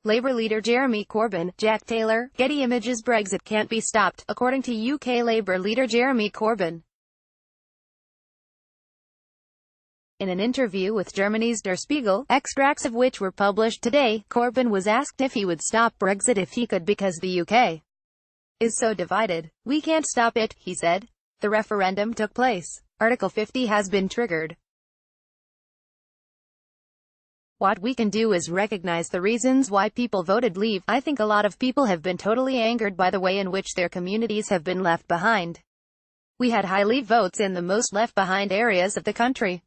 Labour leader Jeremy Corbyn, Jack Taylor, Getty Images Brexit can't be stopped, according to UK Labour leader Jeremy Corbyn. In an interview with Germany's Der Spiegel, extracts of which were published today, Corbyn was asked if he would stop Brexit if he could because the UK is so divided. "We can't stop it," he said. "The referendum took place. Article 50 has been triggered. What we can do is recognize the reasons why people voted leave. I think a lot of people have been totally angered by the way in which their communities have been left behind. We had high leave votes in the most left behind areas of the country.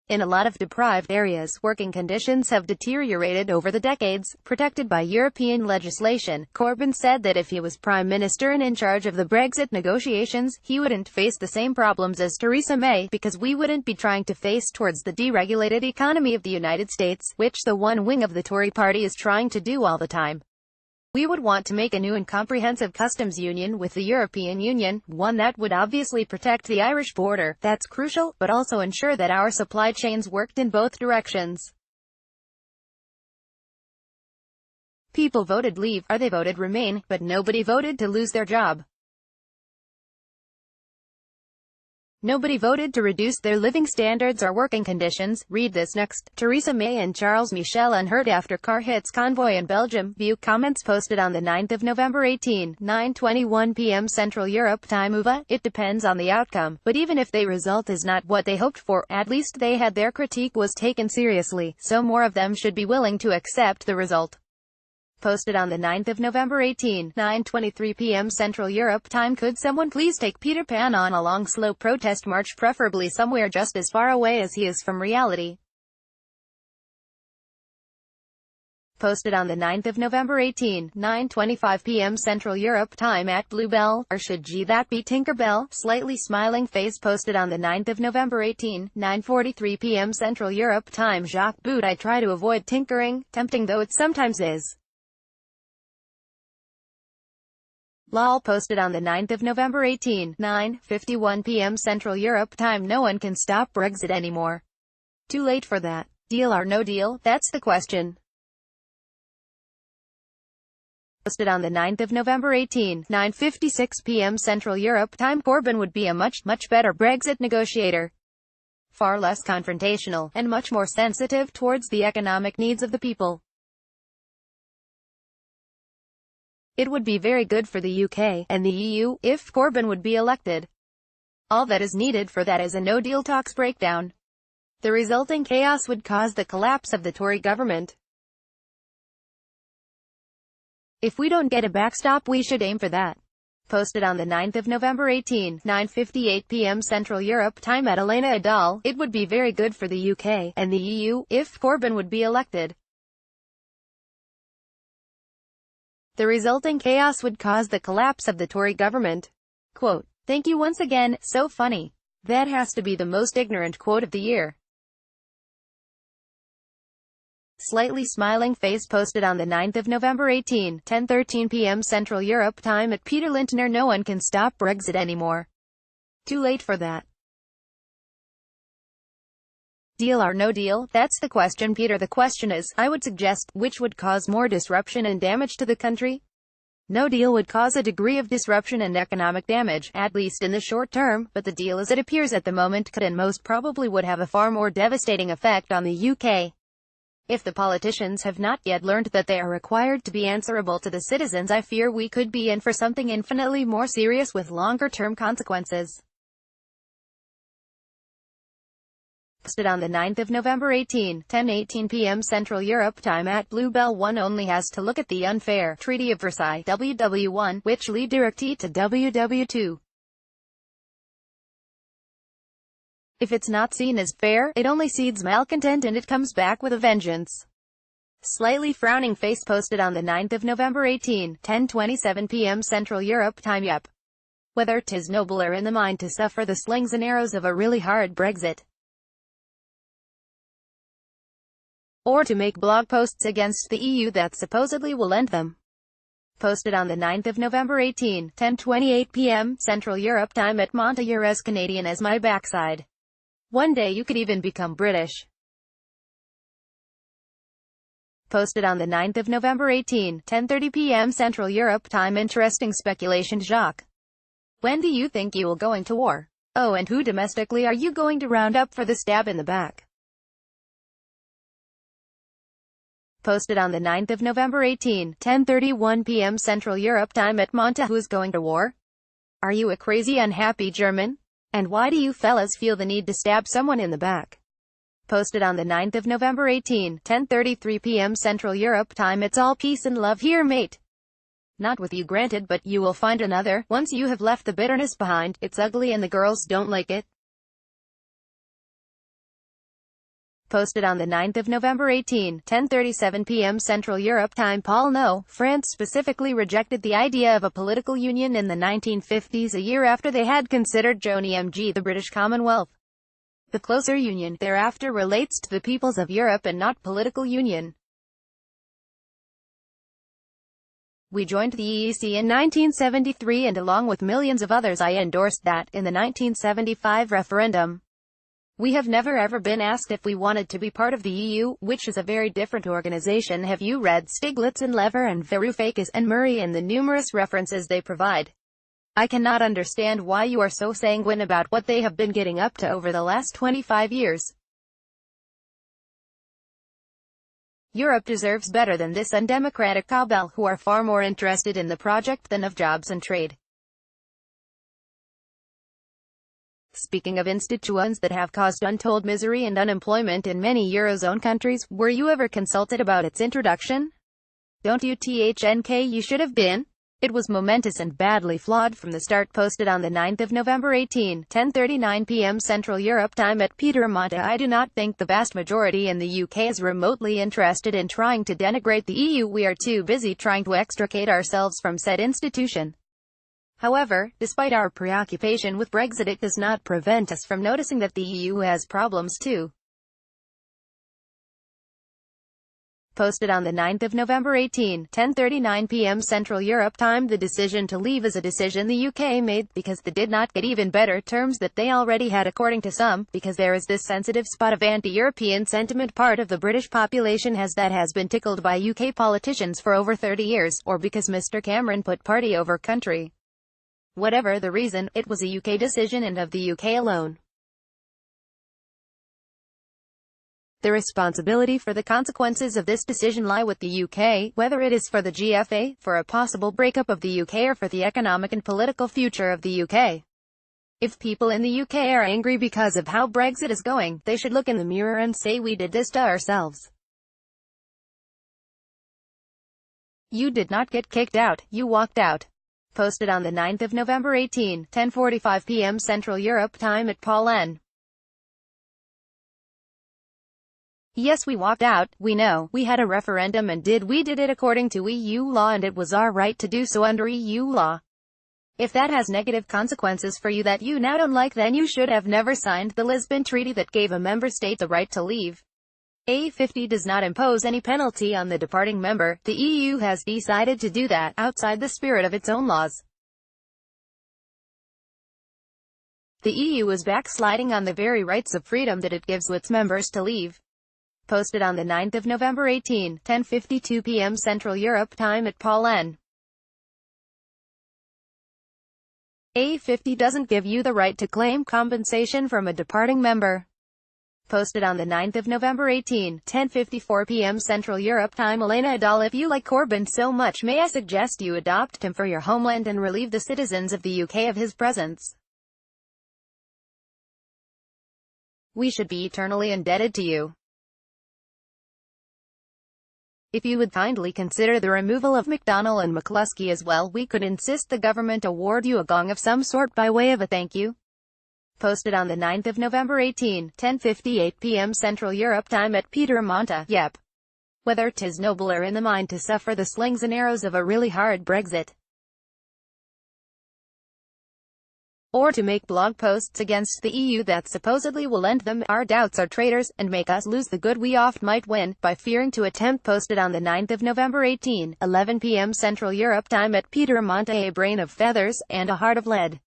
In a lot of deprived areas, working conditions have deteriorated over the decades, protected by European legislation." Corbyn said that if he was Prime Minister and in charge of the Brexit negotiations, he wouldn't face the same problems as Theresa May, because we wouldn't be trying to face towards the deregulated economy of the United States, which the one wing of the Tory party is trying to do all the time. We would want to make a new and comprehensive customs union with the European Union, one that would obviously protect the Irish border, that's crucial, but also ensure that our supply chains worked in both directions. People voted leave, or they voted remain, but nobody voted to lose their job. Nobody voted to reduce their living standards or working conditions. Read this next. Theresa May and Charles Michel unhurt after car hits convoy in Belgium. View comments posted on the 9th of November 9:21 p.m. Central Europe Time. It depends on the outcome, but even if the result is not what they hoped for, at least they had their critique was taken seriously, so more of them should be willing to accept the result. Posted on the 9th of November 9:23 p.m. Central Europe Time. Could someone please take Peter Pan on a long slow protest march, preferably somewhere just as far away as he is from reality? Posted on the 9th of November 9:25 p.m. Central Europe Time at Bluebell, or should that be Tinkerbell? Slightly smiling face. Posted on the 9th of November 9:43 p.m. Central Europe Time. Jacques Boot. I try to avoid tinkering, tempting though it sometimes is. Lol. Posted on the 9th of November 9:51 p.m. Central Europe Time. No one can stop Brexit anymore. Too late for that. Deal or no deal, that's the question. Posted on the 9th of November 9:56 p.m. Central Europe Time. Corbyn would be a much better Brexit negotiator. Far less confrontational, and much more sensitive towards the economic needs of the people. It would be very good for the UK, and the EU, if Corbyn would be elected. All that is needed for that is a no-deal talks breakdown. The resulting chaos would cause the collapse of the Tory government. If we don't get a backstop, we should aim for that. Posted on the 9th of November 9:58 p.m. Central Europe Time at Elena Adal. It would be very good for the UK, and the EU, if Corbyn would be elected. The resulting chaos would cause the collapse of the Tory government. Quote, "Thank you once again, so funny. That has to be the most ignorant quote of the year." Slightly smiling face. Posted on the 9th of November 10:13 p.m. Central Europe Time at Peter Lintner. No one can stop Brexit anymore. Too late for that. Deal or no deal, that's the question, Peter. The question is, I would suggest, which would cause more disruption and damage to the country? No deal would cause a degree of disruption and economic damage, at least in the short term, but the deal as it appears at the moment could and most probably would have a far more devastating effect on the UK. If the politicians have not yet learned that they are required to be answerable to the citizens, I fear we could be in for something infinitely more serious with longer-term consequences. Posted on the 9th of November 10:18 p.m. Central Europe Time at Bluebell. One only has to look at the unfair Treaty of Versailles, WW1, which lead directly to WW2. If it's not seen as fair, it only seeds malcontent and it comes back with a vengeance. Slightly frowning face. Posted on the 9th of November 10:27 p.m. Central Europe Time. Yup. Whether 'tis nobler in the mind to suffer the slings and arrows of a really hard Brexit, or to make blog posts against the EU that supposedly will end them. Posted on the 9th of November 18, 10:28 p.m. Central Europe time at Monta. You're as Canadian as my backside. One day you could even become British. Posted on the 9th of November 18, 10:30 p.m. Central Europe time. Interesting speculation. Jacques. When do you think you will going to war? Oh, and who domestically are you going to round up for the stab in the back? Posted on the 9th of November 18, 10:31 p.m. Central Europe time at Monta. Who's going to war? Are you a crazy unhappy German? And why do you fellas feel the need to stab someone in the back? Posted on the 9th of November 18, 10:33 p.m. Central Europe time. It's all peace and love here, mate. Not with you, granted, but you will find another, once you have left the bitterness behind. It's ugly and the girls don't like it. Posted on the 9th of November 18, 10:37 p.m. Central Europe time. Paul. No, France specifically rejected the idea of a political union in the 1950s, a year after they had considered joining the British Commonwealth. The closer union, thereafter, relates to the peoples of Europe and not political union. We joined the EEC in 1973 and along with millions of others I endorsed that, in the 1975 referendum. We have never ever been asked if we wanted to be part of the EU, which is a very different organization. Have you read Stiglitz and Lever and Varoufakis and Murray and the numerous references they provide? I cannot understand why you are so sanguine about what they have been getting up to over the last 25 years. Europe deserves better than this undemocratic cabal, who are far more interested in the project than of jobs and trade. Speaking of institutions that have caused untold misery and unemployment in many Eurozone countries, were you ever consulted about its introduction? Don't you think you should have been? It was momentous and badly flawed from the start. Posted on the 9th of November 18, 10:39 p.m. Central Europe time at Peter Monta. I do not think the vast majority in the UK is remotely interested in trying to denigrate the EU. We are too busy trying to extricate ourselves from said institution. However, despite our preoccupation with Brexit, it does not prevent us from noticing that the EU has problems too. Posted on the 9th of November 18, 10:39 p.m. Central Europe time. The decision to leave is a decision the UK made, because they did not get even better terms that they already had, according to some, because there is this sensitive spot of anti-European sentiment part of the British population has been tickled by UK politicians for over 30 years, or because Mr. Cameron put party over country. Whatever the reason, it was a UK decision and of the UK alone. The responsibility for the consequences of this decision lie with the UK, whether it is for the GFA, for a possible breakup of the UK, or for the economic and political future of the UK. If people in the UK are angry because of how Brexit is going, they should look in the mirror and say, we did this to ourselves. You did not get kicked out, you walked out. Posted on the 9th of November 18, 10:45 p.m. Central Europe time at Paul N. Yes, we walked out, we know, we had a referendum and we did it according to EU law, and it was our right to do so under EU law. If that has negative consequences for you that you now don't like, then you should have never signed the Lisbon Treaty that gave a member state the right to leave. A50 does not impose any penalty on the departing member. The EU has decided to do that, outside the spirit of its own laws. The EU is backsliding on the very rights of freedom that it gives to its members to leave. Posted on the 9th of November 18, 10:52 p.m. Central Europe time at Paul N. A50 doesn't give you the right to claim compensation from a departing member. Posted on the 9th of November 18, 10:54 p.m. Central Europe time. Elena Adal. If you like Corbyn so much, may I suggest you adopt him for your homeland and relieve the citizens of the UK of his presence. We should be eternally indebted to you. If you would kindly consider the removal of McDonnell and McCluskey as well, we could insist the government award you a gong of some sort by way of a thank you. Posted on the 9th of November 18, 10:58 p.m. Central Europe time at Peter Monta. Yep. Whether 'tis nobler in the mind to suffer the slings and arrows of a really hard Brexit, or to make blog posts against the EU that supposedly will end them, our doubts are traitors, and make us lose the good we oft might win, by fearing to attempt. Posted on the 9th of November 11 p.m. Central Europe time at Peter Monte. A brain of feathers, and a heart of lead.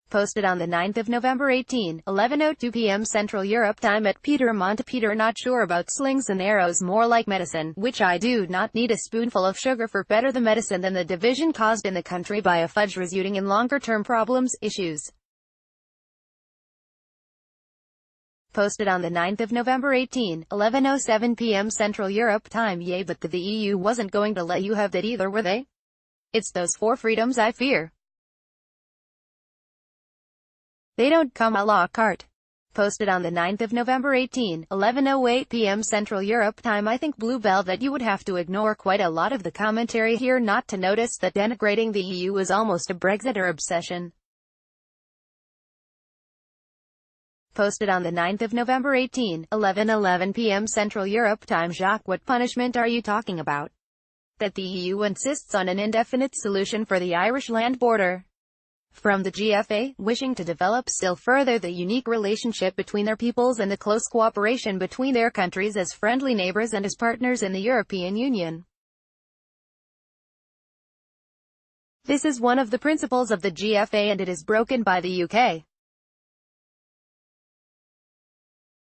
Posted on the 9th of November 11:02 p.m. Central Europe time at Peter Monte. Peter, not sure about slings and arrows, more like medicine, which I do not need a spoonful of sugar for. Better the medicine than the division caused in the country by a fudge resulting in longer-term problems, issues. Posted on the 9th of November 11:07 p.m. Central Europe time. Yay, but the EU wasn't going to let you have that either, were they? It's those four freedoms I fear. They don't come à la carte. Posted on the 9th of November 11:08 p.m. Central Europe time. I think, Bluebell, that you would have to ignore quite a lot of the commentary here not to notice that denigrating the EU is almost a Brexiter obsession. Posted on the 9th of November 11:11 p.m. Central Europe time. Jacques, what punishment are you talking about? That the EU insists on an indefinite solution for the Irish land border. From the GFA, wishing to develop still further the unique relationship between their peoples and the close cooperation between their countries as friendly neighbours and as partners in the European Union. This is one of the principles of the GFA, and it is broken by the UK.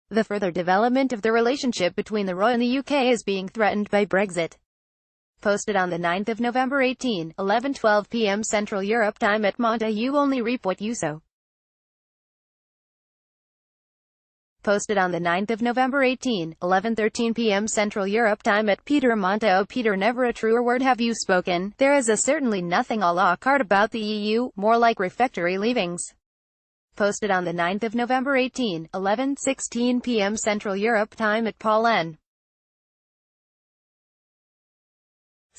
The further development of the relationship between the ROI and the UK is being threatened by Brexit. Posted on the 9th of November 11:12 p.m. Central Europe time at Monte. You only reap what you sow. Posted on the 9th of November 11:13 p.m. Central Europe time at Peter Monte. Oh Peter, never a truer word have you spoken. There is certainly nothing à la carte about the EU, more like refectory leavings. Posted on the 9th of November 11:16 p.m. Central Europe time at Paul N.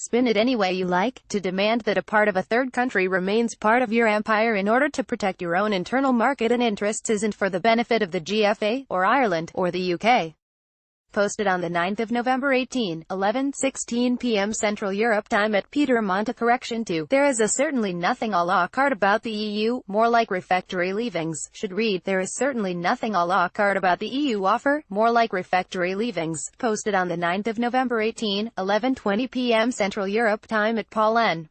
Spin it any way you like, to demand that a part of a third country remains part of your empire in order to protect your own internal market and interests isn't for the benefit of the GFA, or Ireland, or the UK. Posted on the 9th of November 11:16 p.m. Central Europe time at Peter Monte. Correction 2. There is certainly nothing à la carte about the EU, more like refectory leavings. Should read, there is certainly nothing à la carte about the EU offer, more like refectory leavings. Posted on the 9th of November 11:20 p.m. Central Europe time at Paul N.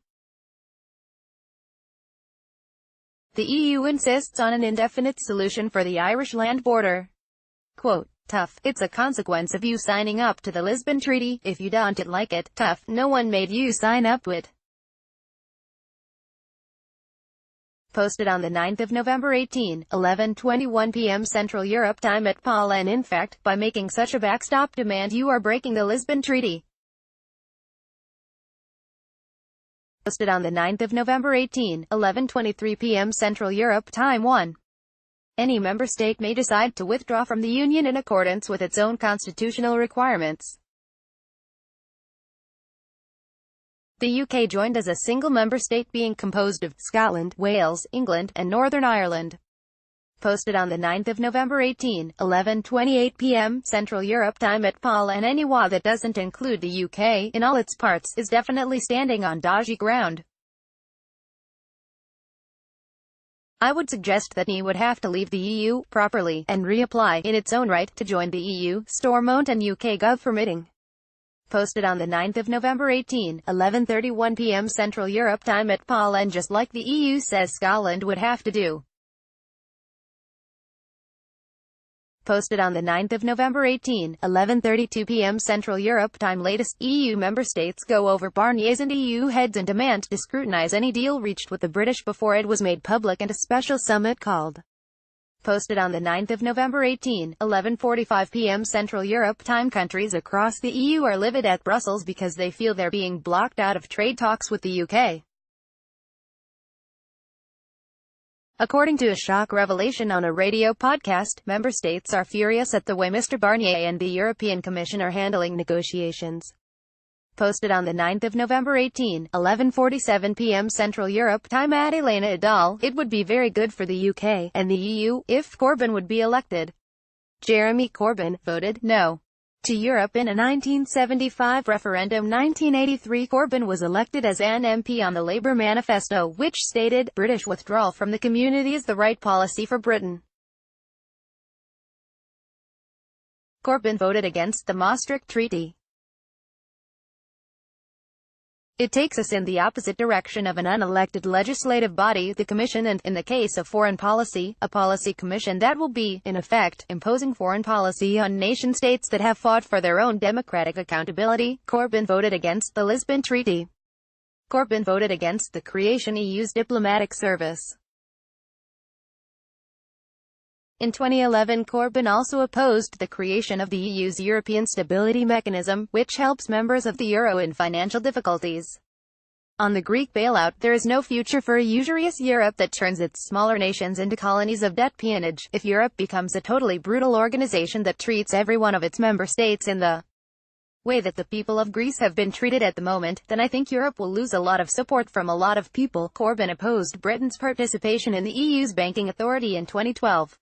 The EU insists on an indefinite solution for the Irish land border. Quote, tough, it's a consequence of you signing up to the Lisbon Treaty. If you don't like it, tough, no one made you sign up to it. Posted on the 9th of November 11:21 p.m. Central Europe time at Paul N. In fact, by making such a backstop demand you are breaking the Lisbon Treaty. Posted on the 9th of November 11:23 p.m. Central Europe time 1. Any member state may decide to withdraw from the Union in accordance with its own constitutional requirements. The UK joined as a single member state being composed of Scotland, Wales, England, and Northern Ireland. Posted on the 9th of November 11:28 p.m. Central Europe time at Paul N. Any law that doesn't include the UK in all its parts is definitely standing on dodgy ground. I would suggest that he would have to leave the EU, properly, and reapply, in its own right, to join the EU, Stormont and UK Gov permitting. Posted on the 9th of November 11:31 p.m. Central Europe time at Paul N. Just like the EU says Scotland would have to do. Posted on the 9th of November 11:32 p.m. Central Europe time. Latest, EU member states go over Barnier's and EU heads and demand to scrutinise any deal reached with the British before it was made public and a special summit called. Posted on the 9th of November 11:45 p.m. Central Europe time. Countries across the EU are livid at Brussels because they feel they're being blocked out of trade talks with the UK. According to a shock revelation on a radio podcast, member states are furious at the way Mr. Barnier and the European Commission are handling negotiations. Posted on the 9th of November 11:47 p.m. Central Europe time at Elena Idal. It would be very good for the UK and the EU if Corbyn would be elected. Jeremy Corbyn voted no. to Europe in a 1975 referendum. 1983 Corbyn was elected as an MP on the Labour manifesto, which stated, British withdrawal from the Community is the right policy for Britain. Corbyn voted against the Maastricht Treaty. It takes us in the opposite direction of an unelected legislative body, the Commission, and, in the case of foreign policy, a policy commission that will be, in effect, imposing foreign policy on nation-states that have fought for their own democratic accountability. Corbyn voted against the Lisbon Treaty. Corbyn voted against the creation of EU's diplomatic service. In 2011, Corbyn also opposed the creation of the EU's European Stability Mechanism, which helps members of the euro in financial difficulties. On the Greek bailout, there is no future for a usurious Europe that turns its smaller nations into colonies of debt peonage. If Europe becomes a totally brutal organization that treats every one of its member states in the way that the people of Greece have been treated at the moment, then I think Europe will lose a lot of support from a lot of people. Corbyn opposed Britain's participation in the EU's banking authority in 2012.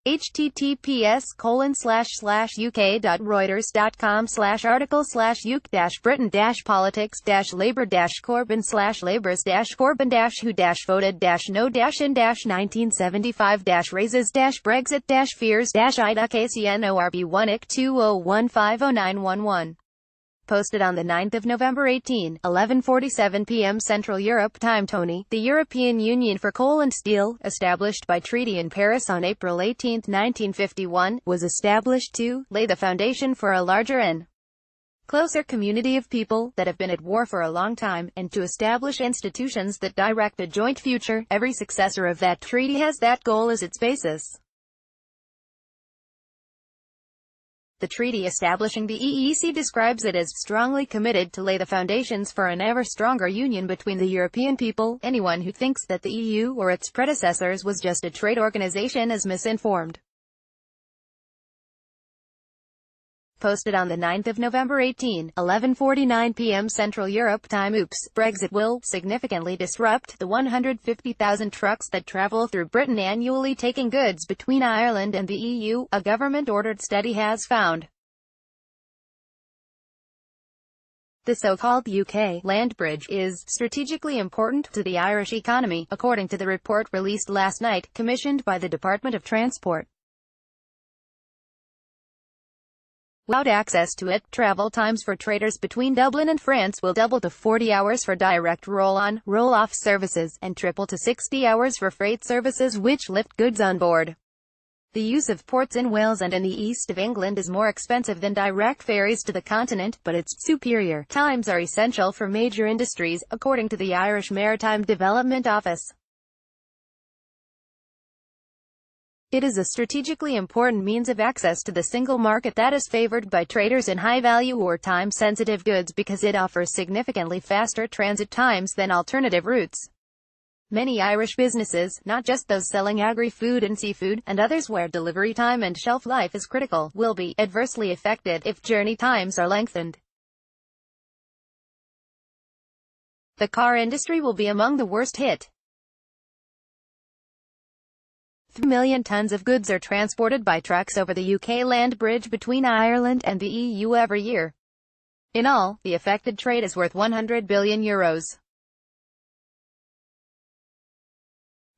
https://uk.reuters.com/article/Europe-Politics-Labour-Corbyn-who-voted-no-in-dash-Brexit-fears-ida-KCNORB1X2015-Races-Brexit-fears-id-11:47 p.m. Central Europe time at 11:47 p.m. Tony, the European Union for Coal and Steel, established by treaty in Paris on April 18, 1951, was established to lay the foundation for a larger and closer community of people that have been at war for a long time, and to establish institutions that direct a joint future. Every successor of that treaty has that goal as its basis. The treaty establishing the EEC describes it as strongly committed to lay the foundations for an ever stronger union between the European people. Anyone who thinks that the EU or its predecessors was just a trade organization is misinformed. Posted on the 9th of November 11:49 p.m. Central Europe time. Oops, Brexit will significantly disrupt the 150,000 trucks that travel through Britain annually taking goods between Ireland and the EU, a government-ordered study has found. The so-called UK land bridge is strategically important to the Irish economy, according to the report released last night, commissioned by the Department of Transport. Without access to it, travel times for traders between Dublin and France will double to 40 hours for direct roll-on, roll-off services, and triple to 60 hours for freight services which lift goods on board. The use of ports in Wales and in the east of England is more expensive than direct ferries to the continent, but its superior times are essential for major industries, according to the Irish Maritime Development Office. It is a strategically important means of access to the single market that is favored by traders in high-value or time-sensitive goods because it offers significantly faster transit times than alternative routes. Many Irish businesses, not just those selling agri-food and seafood, and others where delivery time and shelf life is critical, will be adversely affected if journey times are lengthened. The car industry will be among the worst hit. 3 million tons of goods are transported by trucks over the UK land bridge between Ireland and the EU every year. In all, the affected trade is worth €100 billion.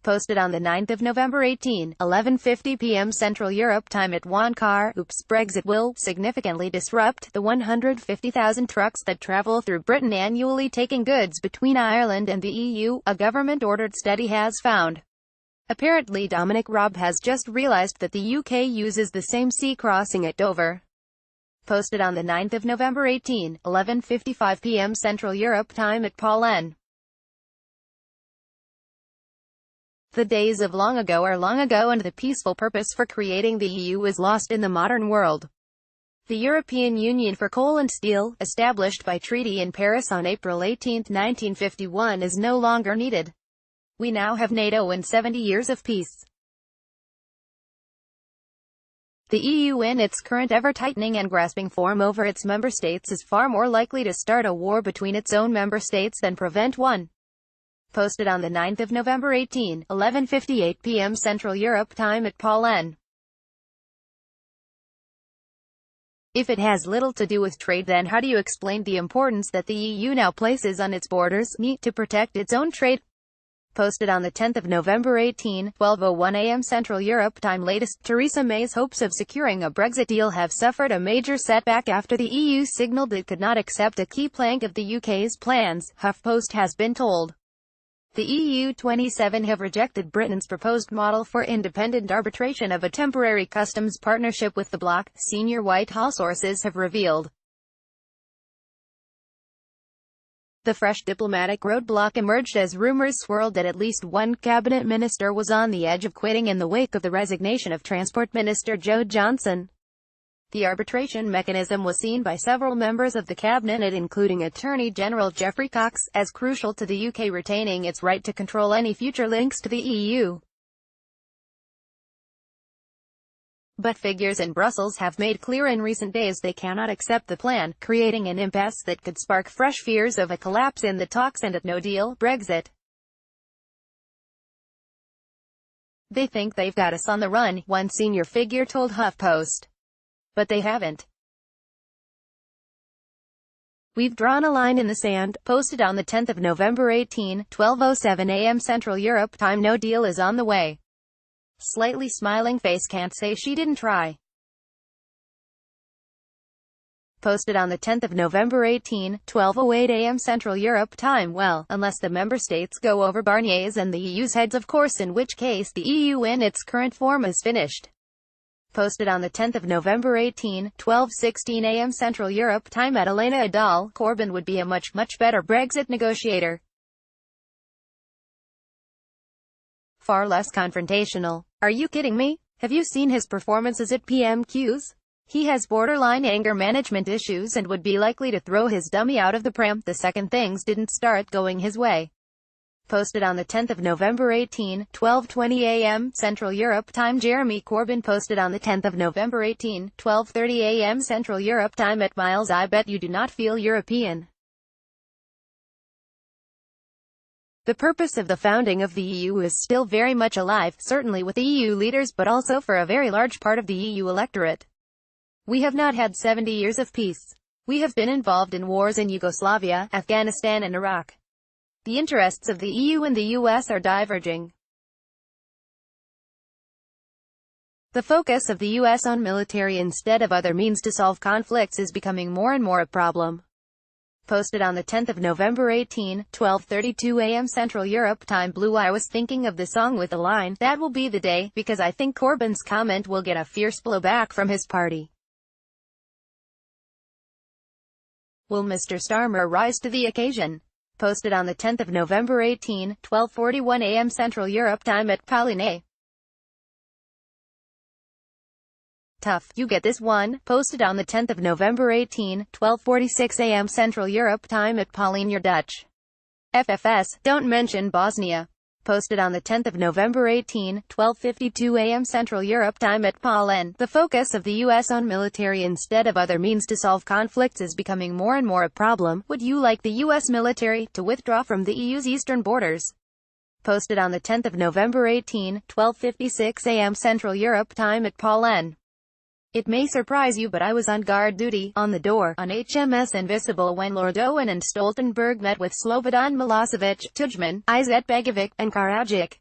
Posted on the 9th of November 11:50 p.m. Central Europe time at 1 car. Oops, Brexit will significantly disrupt the 150,000 trucks that travel through Britain annually taking goods between Ireland and the EU, a government-ordered study has found. Apparently Dominic Raab has just realized that the UK uses the same sea crossing at Dover. Posted on the 9th of November 11:55 p.m. Central Europe time at Paul N. The days of long ago are long ago and the peaceful purpose for creating the EU is lost in the modern world. The European Union for Coal and Steel, established by treaty in Paris on April 18, 1951, is no longer needed. We now have NATO and 70 years of peace. The EU in its current ever-tightening and grasping form over its member states is far more likely to start a war between its own member states than prevent one. Posted on the 9th of November 11:58 p.m. Central Europe time at Paul N. If it has little to do with trade, then how do you explain the importance that the EU now places on its borders, to protect its own trade? Posted on the 10th of November 12:01 a.m. Central Europe Time. Latest, Theresa May's hopes of securing a Brexit deal have suffered a major setback after the EU signalled it could not accept a key plank of the UK's plans, HuffPost has been told. The EU 27 have rejected Britain's proposed model for independent arbitration of a temporary customs partnership with the bloc, senior Whitehall sources have revealed. The fresh diplomatic roadblock emerged as rumours swirled that at least one cabinet minister was on the edge of quitting in the wake of the resignation of Transport Minister Joe Johnson. The arbitration mechanism was seen by several members of the cabinet, including Attorney General Geoffrey Cox, as crucial to the UK retaining its right to control any future links to the EU. But figures in Brussels have made clear in recent days they cannot accept the plan, creating an impasse that could spark fresh fears of a collapse in the talks and a no-deal Brexit. They think they've got us on the run, one senior figure told HuffPost. But they haven't. We've drawn a line in the sand. Posted on the 10th of November 12:07 a.m. Central Europe Time. No deal is on the way. Slightly smiling face can't say she didn't try. Posted on the 10th of November 12:08 a.m. Central Europe Time. Well, unless the member states go over Barnier's and the EU's heads, of course, in which case the EU in its current form is finished. Posted on the 10th of November 12:16 a.m. Central Europe Time. Madalena Adal, Corbyn would be a much better Brexit negotiator. Far less confrontational. Are you kidding me? Have you seen his performances at PMQs? He has borderline anger management issues and would be likely to throw his dummy out of the pram the second things didn't start going his way. Posted on the 10th of November 12:20 a.m. Central Europe Time. Jeremy Corbyn posted on the 10th of November 12:30 a.m. Central Europe Time. At Miles, I bet you do not feel European. The purpose of the founding of the EU is still very much alive, certainly with EU leaders, but also for a very large part of the EU electorate. We have not had 70 years of peace. We have been involved in wars in Yugoslavia, Afghanistan and Iraq. The interests of the EU and the US are diverging. The focus of the US on military instead of other means to solve conflicts is becoming more and more a problem. Posted on the 10th of November 12:32 a.m. Central Europe Time. Blue, I was thinking of the song with the line, "That will be the day," because I think Corbyn's comment will get a fierce blowback from his party. Will Mr. Starmer rise to the occasion? Posted on the 10th of November 12:41 a.m. Central Europe Time. At Pauline. Tough, you get this one. Posted on the 10th of November 12:46 a.m. Central Europe Time. At Pauline, you're Dutch. FFS, don't mention Bosnia. Posted on the 10th of November 12:52 a.m. Central Europe Time. At Pauline. The focus of the US on military instead of other means to solve conflicts is becoming more and more a problem. Would you like the US military to withdraw from the EU's eastern borders? Posted on the 10th of November 12:56 a.m. Central Europe Time. At Pauline. It may surprise you, but I was on guard duty, on the door, on HMS Invisible when Lord Owen and Stoltenberg met with Slobodan Milosevic, Tudjman, Izetbegovic, and Karadzic.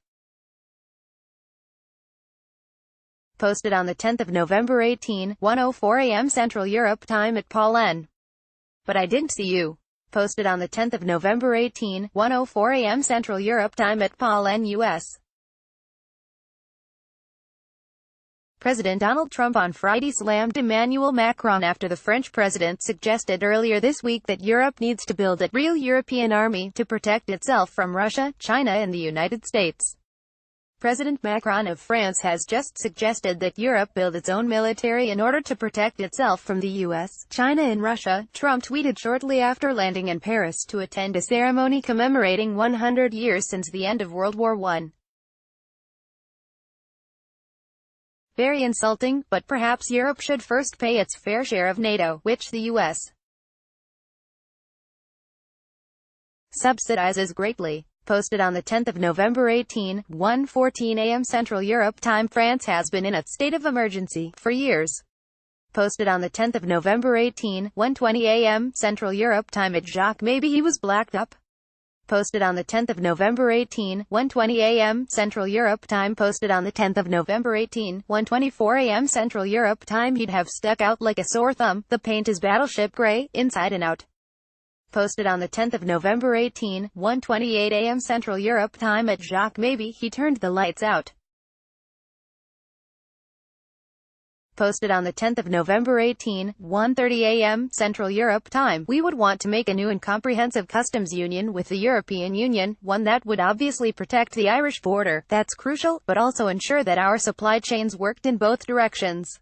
Posted on the 10th of November 1:04 a.m. Central Europe Time. At Pauline. But I didn't see you. Posted on the 10th of November 1:04 a.m. Central Europe Time. At Pauline, US. President Donald Trump on Friday slammed Emmanuel Macron after the French president suggested earlier this week that Europe needs to build a real European army to protect itself from Russia, China and the United States. President Macron of France has just suggested that Europe build its own military in order to protect itself from the US, China and Russia, Trump tweeted shortly after landing in Paris to attend a ceremony commemorating 100 years since the end of World War I. Very insulting, but perhaps Europe should first pay its fair share of NATO, which the US subsidizes greatly. Posted on the 10th of November 1:14 a.m. Central Europe Time. France has been in a state of emergency for years. Posted on the 10th of November 18, 1:20 a.m. Central Europe Time at Jacques. Maybe he was blacked up. Posted on the 10th of November 18, 1:20 a.m. Central Europe Time. Posted on the 10th of November 18, 1:24 a.m. Central Europe Time. He'd have stuck out like a sore thumb. The paint is battleship gray, inside and out. Posted on the 10th of November 18, 1:28 a.m. Central Europe Time at Jacques. Maybe he turned the lights out. Posted on the 10th of November 18, 1:30 a.m. Central Europe Time. We would want to make a new and comprehensive customs union with the European Union, one that would obviously protect the Irish border. That's crucial, but also ensure that our supply chains worked in both directions.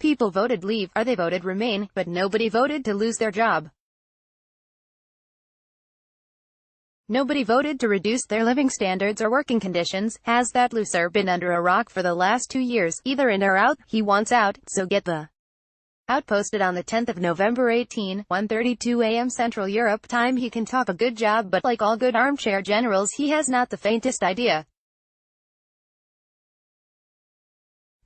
People voted leave, or they voted remain, but nobody voted to lose their job. Nobody voted to reduce their living standards or working conditions. Has that loser been under a rock for the last 2 years? Either in or out. He wants out, so get the out. Posted on the 10th of November 18, 1:32 a.m. Central Europe Time. He can talk a good job, but like all good armchair generals, he has not the faintest idea.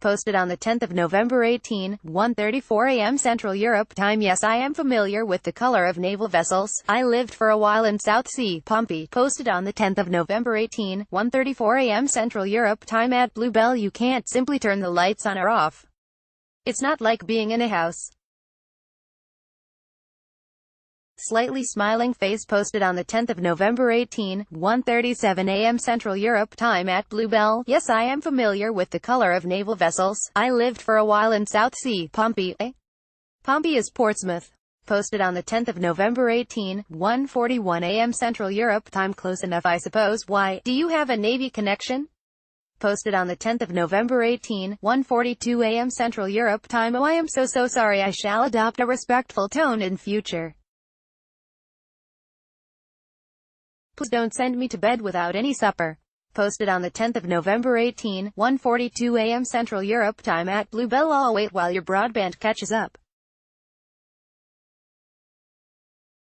Posted on the 10th of November 18, 1:34 a.m. Central Europe Time. Yes, I am familiar with the color of naval vessels. I lived for a while in South Sea, Pompey. Posted on the 10th of November 18, 1:34 a.m. Central Europe Time. At Bluebell you can't simply turn the lights on or off. It's not like being in a house. Slightly smiling face. Posted on the 10th of November 18, 1:37 a.m. Central Europe Time. At Bluebell. Yes, I am familiar with the color of naval vessels. I lived for a while in South Sea, Pompey. Pompey is Portsmouth. Posted on the 10th of November 18, 1:41 a.m. Central Europe Time. Close enough, I suppose. Why, do you have a Navy connection? Posted on the 10th of November 18, 1:42 a.m. Central Europe Time. Oh, I am so sorry. I shall adopt a respectful tone in future. Please don't send me to bed without any supper. Posted on the 10th of November 18, 1:42 a.m. Central Europe Time. At Bluebell. I'll wait while your broadband catches up.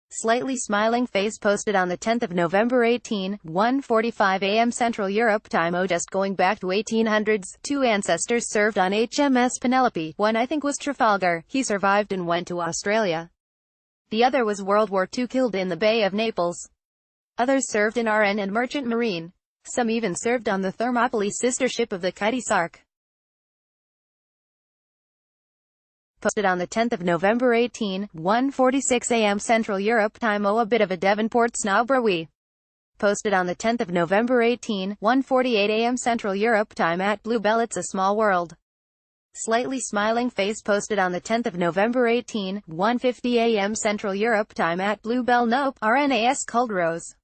Slightly smiling face. Posted on the 10th of November 18, 1:45 a.m. Central Europe Time. Oh, just going back to 1800s. 2 ancestors served on HMS Penelope. One I think was Trafalgar. He survived and went to Australia. The other was World War II, killed in the Bay of Naples. Others served in RN and Merchant Marine. Some even served on the Thermopylae sister ship of the Kitty Sark. Posted on the 10th of November 18, 1:46 a.m. Central Europe Time. Oh, a bit of a Devonport snob are we. Posted on the 10th of November 18, 1:48 a.m. Central Europe Time. At Bluebell. It's a small world. Slightly smiling face. Posted on the 10th of November 18, 1:50 a.m. Central Europe Time. At Bluebell. Nope. RNAS Culdrose.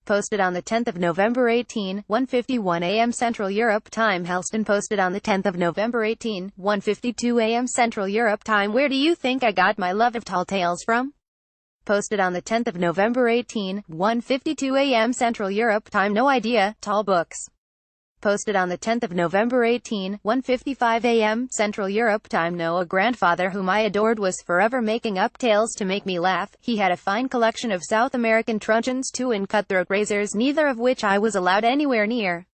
Posted on the 10th of November 18, 1:51 a.m. Central Europe Time. Helston. Posted on the 10th of November 18, 1:52 a.m. Central Europe Time. Where do you think I got my love of tall tales from? Posted on the 10th of November 18, 1:52 a.m. Central Europe Time. No idea. Tall books. Posted on the 10th of November 18, 1:55 a.m. Central Europe Time. No, a grandfather whom I adored was forever making up tales to make me laugh. He had a fine collection of South American truncheons too, and cutthroat razors, neither of which I was allowed anywhere near.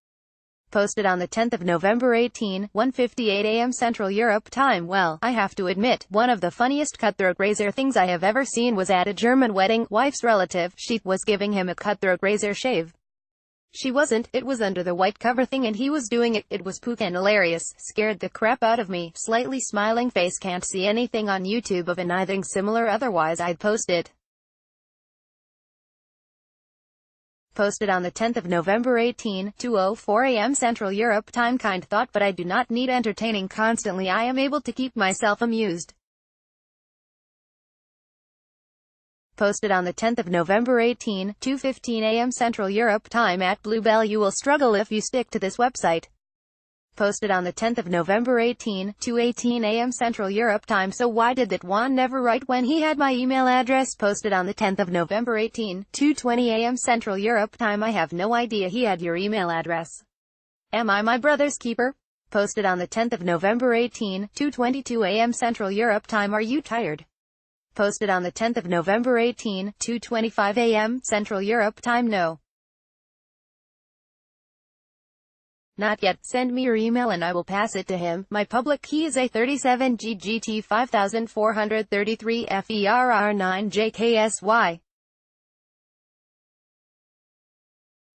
Posted on the 10th of November 18, 1:58 a.m. Central Europe Time. Well, I have to admit, one of the funniest cutthroat razor things I have ever seen was at a German wedding. Wife's relative, she was giving him a cutthroat razor shave. She wasn't. It was under the white cover thing and he was doing it. It was and hilarious. Scared the crap out of me. Slightly smiling face. Can't see anything on YouTube of anything similar, otherwise I'd post it. Posted on the 10th of November 18, 2:04 a.m. Central Europe Time. Kind thought, but I do not need entertaining constantly. I am able to keep myself amused. Posted on the 10th of November 18, 2:15 a.m. Central Europe Time. At Bluebell. You will struggle if you stick to this website. Posted on the 10th of November 18, 2:18 a.m. Central Europe Time. So why did that one never write when he had my email address? Posted on the 10th of November 18, 2:20 a.m. Central Europe Time. I have no idea he had your email address. Am I my brother's keeper? Posted on the 10th of November 18, 2:22 a.m. Central Europe Time. Are you tired? Posted on the 10th of November 18, 2:25 a.m. Central Europe Time. No. Not yet. Send me your email and I will pass it to him. My public key is A37G GT 5433 FERR 9JKSY.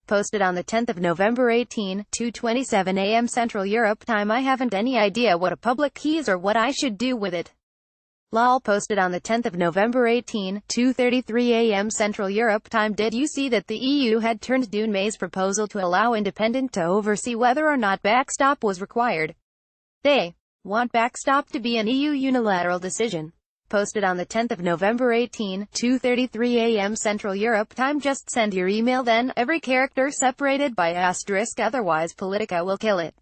Posted on the 10th of November 18, 2:27 a.m. Central Europe Time. I haven't any idea what a public key is or what I should do with it. Lol. Posted on the 10th of November 18, 2:33 a.m. Central Europe Time. Did you see that the EU had turned down May's proposal to allow independent to oversee whether or not backstop was required? They want backstop to be an EU unilateral decision. Posted on the 10th of November 18, 2:33 a.m. Central Europe Time. Just send your email then, every character separated by asterisk, otherwise Politica will kill it.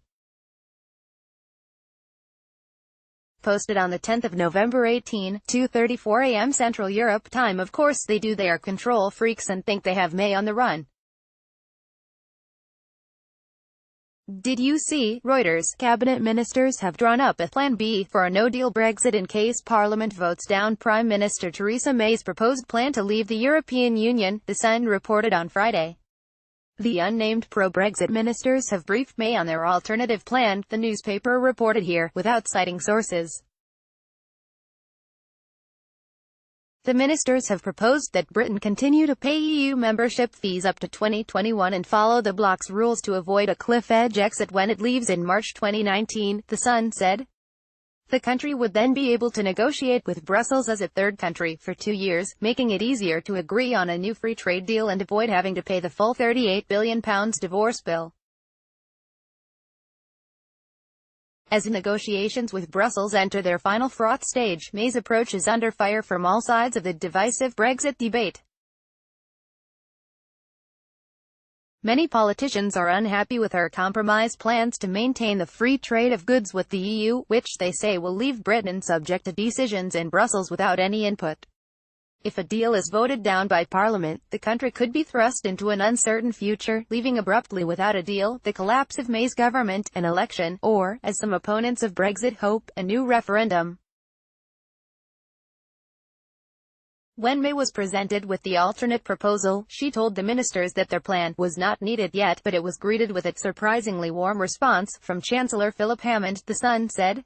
Posted on the 10th of November 18, 2:34 a.m. Central Europe Time. Of course they do, they are control freaks and think they have May on the run. Did you see? Reuters. Cabinet ministers have drawn up a Plan B for a no-deal Brexit in case Parliament votes down Prime Minister Theresa May's proposed plan to leave the European Union, The Sun reported on Friday. The unnamed pro-Brexit ministers have briefed May on their alternative plan, the newspaper reported here, without citing sources. The ministers have proposed that Britain continue to pay EU membership fees up to 2021 and follow the bloc's rules to avoid a cliff-edge exit when it leaves in March 2019, The Sun said. The country would then be able to negotiate with Brussels as a third country for 2 years, making it easier to agree on a new free trade deal and avoid having to pay the full £38 billion divorce bill. As negotiations with Brussels enter their final froth stage, May's approach is under fire from all sides of the divisive Brexit debate. Many politicians are unhappy with her compromise plans to maintain the free trade of goods with the EU, which they say will leave Britain subject to decisions in Brussels without any input. If a deal is voted down by Parliament, the country could be thrust into an uncertain future, leaving abruptly without a deal, the collapse of May's government, an election, or, as some opponents of Brexit hope, a new referendum. When May was presented with the alternate proposal, she told the ministers that their plan was not needed yet, but it was greeted with a surprisingly warm response from Chancellor Philip Hammond, The Sun said.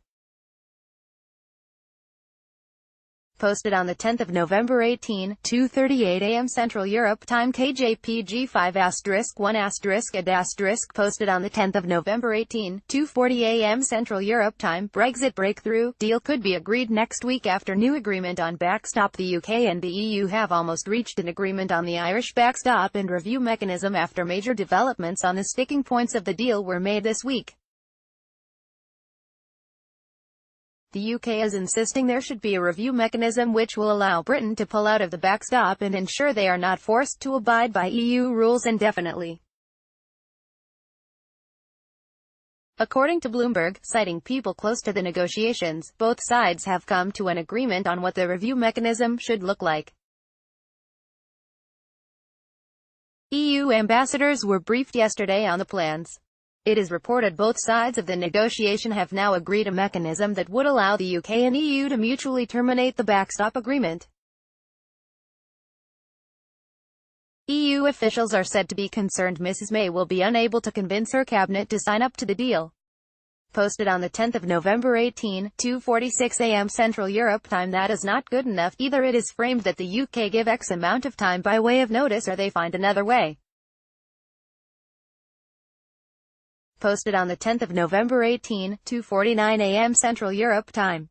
Posted on the 10th of November 18, 2:38 a.m. Central Europe Time. KJPG 5*1*AD*. Posted on the 10th of November 18, 2:40 a.m. Central Europe Time. Brexit breakthrough deal could be agreed next week after new agreement on backstop. The UK and the EU have almost reached an agreement on the Irish backstop and review mechanism after major developments on the sticking points of the deal were made this week. The UK is insisting there should be a review mechanism which will allow Britain to pull out of the backstop and ensure they are not forced to abide by EU rules indefinitely. According to Bloomberg, citing people close to the negotiations, both sides have come to an agreement on what the review mechanism should look like. EU ambassadors were briefed yesterday on the plans. It is reported both sides of the negotiation have now agreed a mechanism that would allow the UK and EU to mutually terminate the backstop agreement. EU officials are said to be concerned Mrs. May will be unable to convince her cabinet to sign up to the deal. Posted on the 10th of November 18, 2:46 a.m. Central Europe Time. That is not good enough. Either it is framed that the UK give X amount of time by way of notice or they find another way. Posted on the 10th of November 18, 2:49 a.m. Central Europe Time.